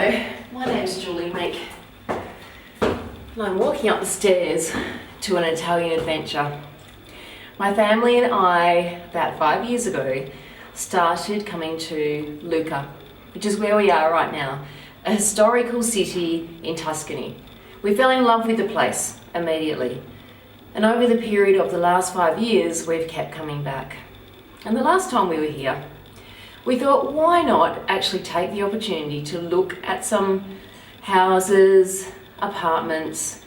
Hello, my name's Julie Meek and I'm walking up the stairs to an Italian adventure. My family and I, about 5 years ago, started coming to Lucca, which is where we are right now, a historical city in Tuscany. We fell in love with the place immediately, and over the period of the last 5 years we've kept coming back. And the last time we were here, we thought, why not actually take the opportunity to look at some houses, apartments,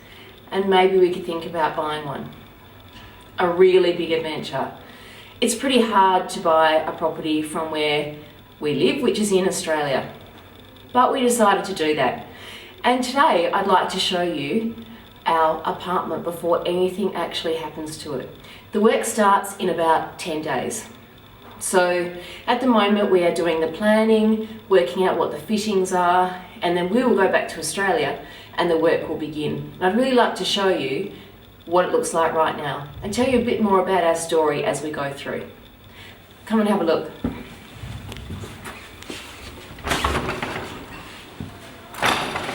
and maybe we could think about buying one. A really big adventure. It's pretty hard to buy a property from where we live, which is in Australia. But we decided to do that. And today I'd like to show you our apartment before anything actually happens to it. The work starts in about 10 days. So at the moment we are doing the planning, working out what the fittings are, and then we will go back to Australia and the work will begin. And I'd really like to show you what it looks like right now and tell you a bit more about our story as we go through. Come and have a look.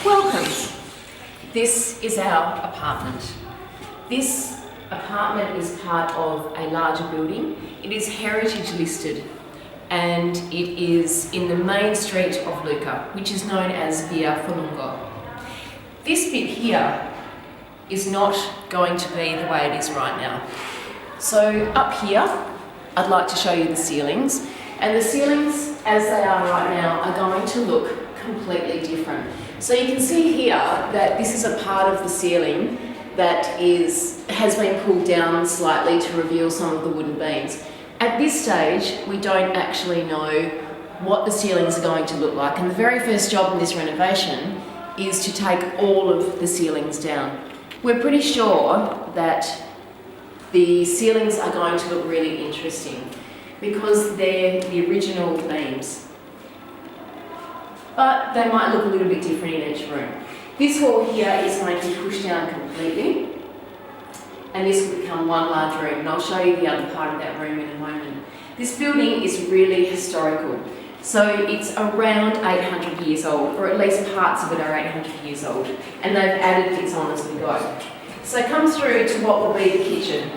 Welcome. This is our apartment. This apartment is part of a larger building. It is heritage listed and it is in the main street of Lucca, which is known as Via Falungo. This bit here is not going to be the way it is right now. So up here, I'd like to show you the ceilings, and the ceilings as they are right now are going to look completely different. So you can see here that this is a part of the ceiling that has been pulled down slightly to reveal some of the wooden beams. At this stage, we don't actually know what the ceilings are going to look like, and the very first job in this renovation is to take all of the ceilings down. We're pretty sure that the ceilings are going to look really interesting because they're the original beams, but they might look a little bit different in each room. This wall here is going to be pushed down completely, and this will become one large room, and I'll show you the other part of that room in a moment. This building is really historical, so it's around 800 years old, or at least parts of it are 800 years old, and they've added bits on as we go. So come through to what will be the kitchen.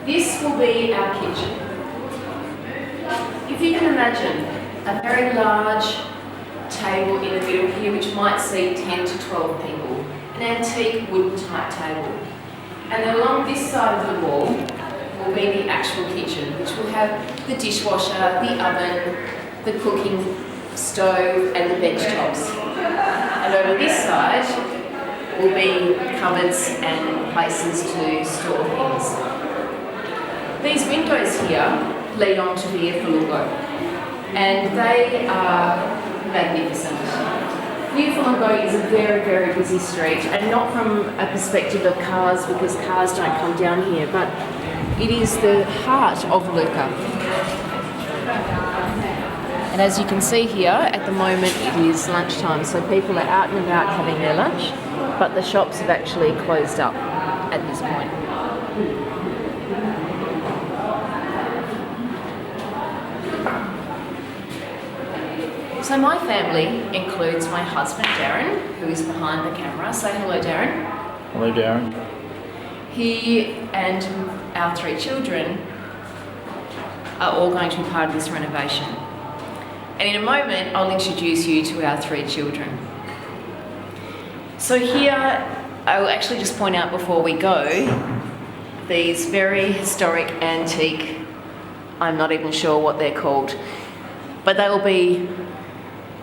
This will be our kitchen. If you can imagine a very large table in the middle here which might seat 10 to 12 people, an antique wooden type table. And then along this side of the wall will be the actual kitchen, which will have the dishwasher, the oven, the cooking stove and the bench tops. And over this side will be cupboards and places to store things. These windows here lead on to Via Falungo, and they are magnificent. Via Falungo is a very, very busy street, and not from a perspective of cars, because cars don't come down here, but it is the heart of Lucca. And as you can see here, at the moment it is lunchtime, so people are out and about having their lunch, but the shops have actually closed up at this point. So my family includes my husband Darren, who is behind the camera. Say hello, Darren. Hello, Darren. He and our 3 children are all going to be part of this renovation. And in a moment, I'll introduce you to our 3 children. So here, I will actually just point out before we go, these very historic, antique, I'm not even sure what they're called, but they will be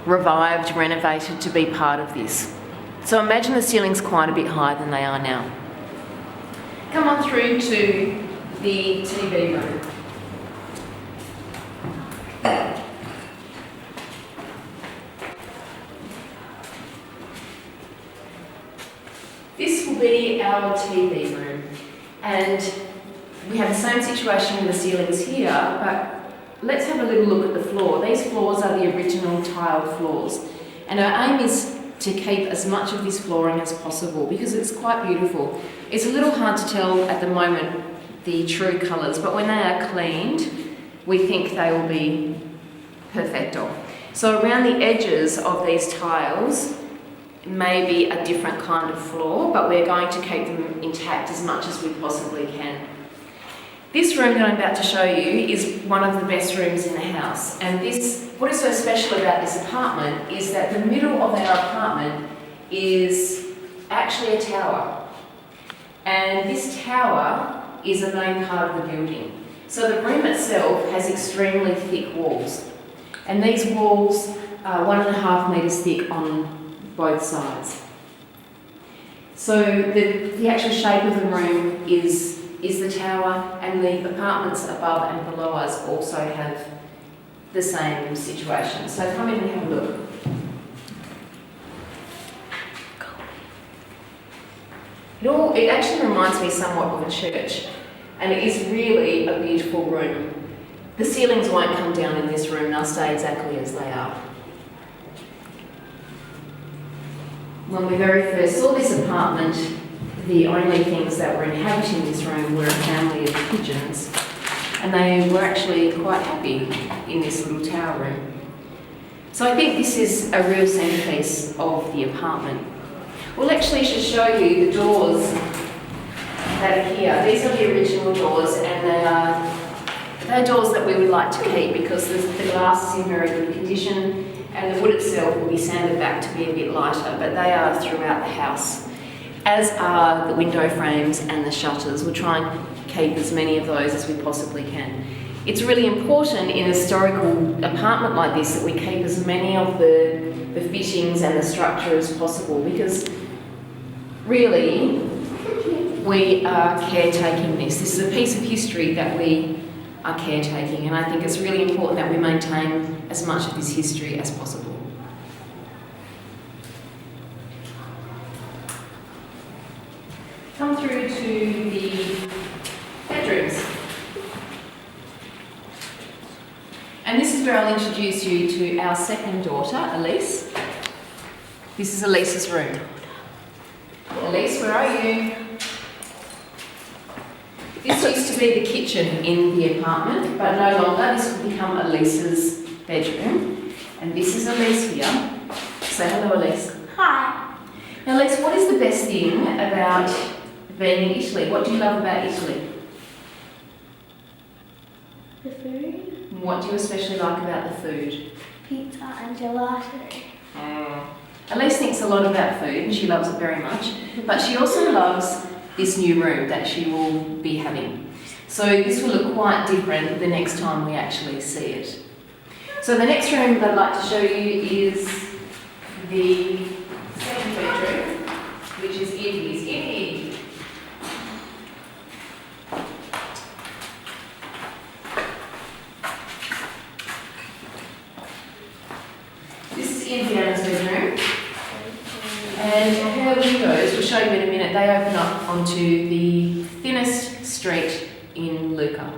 revived, renovated to be part of this. So imagine the ceiling's quite a bit higher than they are now. Come on through to the TV room. This will be our TV room, and we have the same situation with the ceilings here, but let's have a little look at the floor. These floors are the original tiled floors, and our aim is to keep as much of this flooring as possible because it's quite beautiful. It's a little hard to tell at the moment the true colours, but when they are cleaned, we think they will be perfecto. So around the edges of these tiles may be a different kind of floor, but we're going to keep them intact as much as we possibly can. This room that I'm about to show you is one of the best rooms in the house, and what is so special about this apartment is that the middle of our apartment is actually a tower, and this tower is a main part of the building. So the room itself has extremely thick walls, and these walls are 1.5 metres thick on both sides. So the actual shape of the room is the tower, and the apartments above and below us also have the same situation. So come in and have a look. It actually reminds me somewhat of a church, and it is really a beautiful room. The ceilings won't come down in this room, they'll stay exactly as they are. When we very first saw this apartment, the only things that were inhabiting this room were a family of pigeons, and they were actually quite happy in this little tower room. So I think this is a real centrepiece of the apartment. We'll actually just show you the doors that are here. These are the original doors, and they're doors that we would like to keep because the glass is in very good condition, and the wood itself will be sanded back to be a bit lighter, but they are throughout the house, as are the window frames and the shutters. We'll try and keep as many of those as we possibly can. It's really important in a historical apartment like this that we keep as many of the fittings and the structure as possible, because really we are caretaking this. This is a piece of history that we are caretaking, and I think it's really important that we maintain as much of this history as possible. Come through to the bedrooms. And this is where I'll introduce you to our second daughter, Elise. This is Elise's room. Elise, where are you? This used to be the kitchen in the apartment, but no longer. This will become Elise's bedroom. And this is Elise here. Say hello, Elise. Hi. Now, Elise, what is the best thing about being in Italy? What do you love about Italy? The food. What do you especially like about the food? Pizza and gelato. Elise thinks a lot about food and she loves it very much, but she also loves this new room that she will be having. So this will look quite different the next time we actually see it. So the next room that I'd like to show you is the second bedroom, which is Indy's. Indy. Indiana's bedroom, and her windows, we'll show you in a minute, they open up onto the thinnest street in Lucca.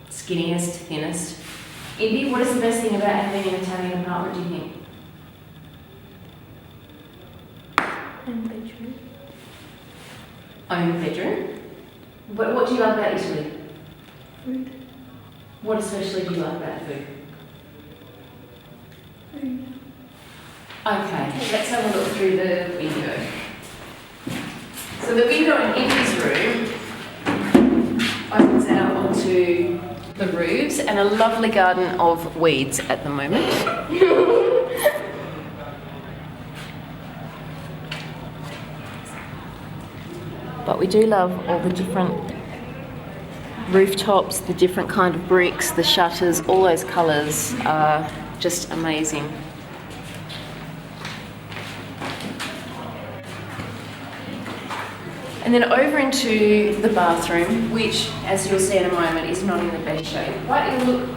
Skinniest, thinnest. Indy, what is the best thing about having an Italian apartment, do you think? Own bedroom. Own bedroom? What do you like about Italy? Food. What especially do you like about food? Food. Okay, let's have a look through the window. So the window in Indy's room opens out onto the roofs and a lovely garden of weeds at the moment. But we do love all the different rooftops, the different kind of bricks, the shutters, all those colours are just amazing. And then over into the bathroom, which, as you'll see in a moment, is not in the best shape, but it'll look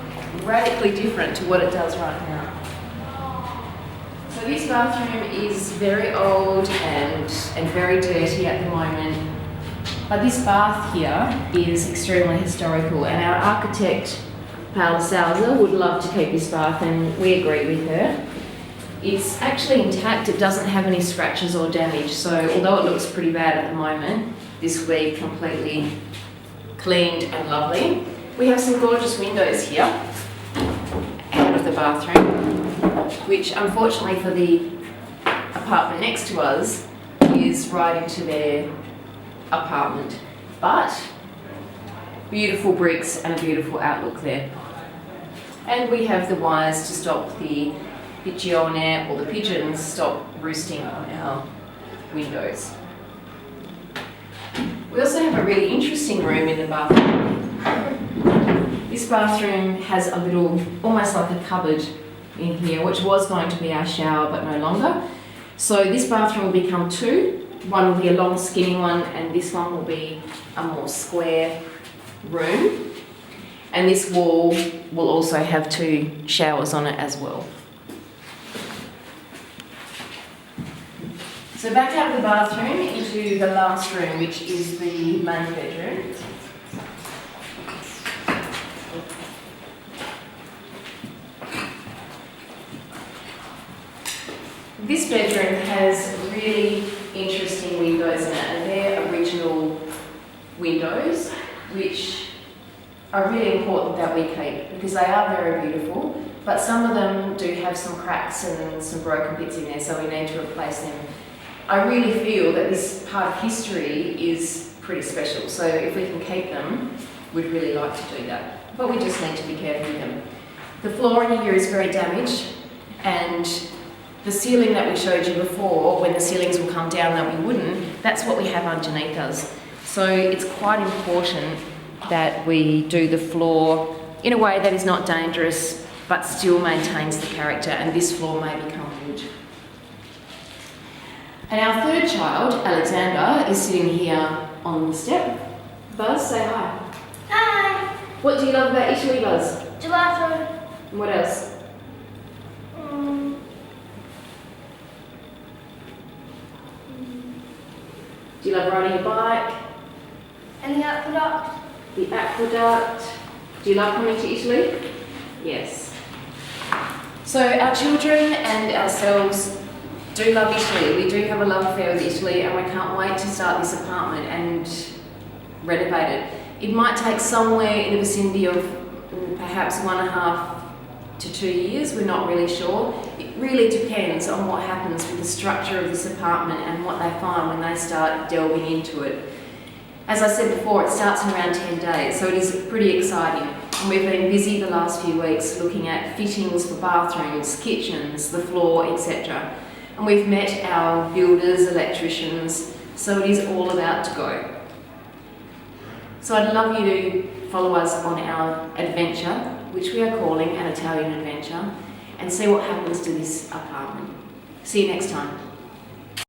radically different to what it does right now. So this bathroom is very old and very dirty at the moment, but this bath here is extremely historical, and our architect, Paola Salza, would love to keep this bath, and we agree with her. It's actually intact, it doesn't have any scratches or damage, so although it looks pretty bad at the moment, this will be completely cleaned and lovely. We have some gorgeous windows here out of the bathroom, which unfortunately for the apartment next to us is right into their apartment. But beautiful bricks and a beautiful outlook there. And we have the wires to stop the pigeonne or the pigeons stop roosting on our windows. We also have a really interesting room in the bathroom. This bathroom has a little, almost like a cupboard in here, which was going to be our shower but no longer. So this bathroom will become two. One will be a long skinny one and this one will be a more square room. And this wall will also have two showers on it as well. So back out of the bathroom into the last room, which is the main bedroom. This bedroom has really interesting windows in it, and they're original windows, which are really important that we keep because they are very beautiful, but some of them do have some cracks and some broken bits in there, so we need to replace them. I really feel that this part of history is pretty special, so if we can keep them, we'd really like to do that. But we just need to be careful with them. The floor in here is very damaged, and the ceiling that we showed you before, when the ceilings will come down that we wouldn't, that's what we have underneath us. So it's quite important that we do the floor in a way that is not dangerous but still maintains the character, and this floor may become wood. And our third child, Alexander, is sitting here on the step. Buzz, say hi. Hi. What do you love about Italy, Buzz? Gelato. And what else? Do you love riding a bike? And the aqueduct. The aqueduct. Do you love coming to Italy? Yes. So our children and ourselves do love Italy. We do have a love affair with Italy, and we can't wait to start this apartment and renovate it. It might take somewhere in the vicinity of perhaps 1.5 to 2 years. We're not really sure. It really depends on what happens with the structure of this apartment and what they find when they start delving into it. As I said before, it starts in around 10 days, so it is pretty exciting. And we've been busy the last few weeks looking at fittings for bathrooms, kitchens, the floor, etc. And we've met our builders, electricians, so it is all about to go. So I'd love you to follow us on our adventure, which we are calling an Italian adventure, and see what happens to this apartment. See you next time.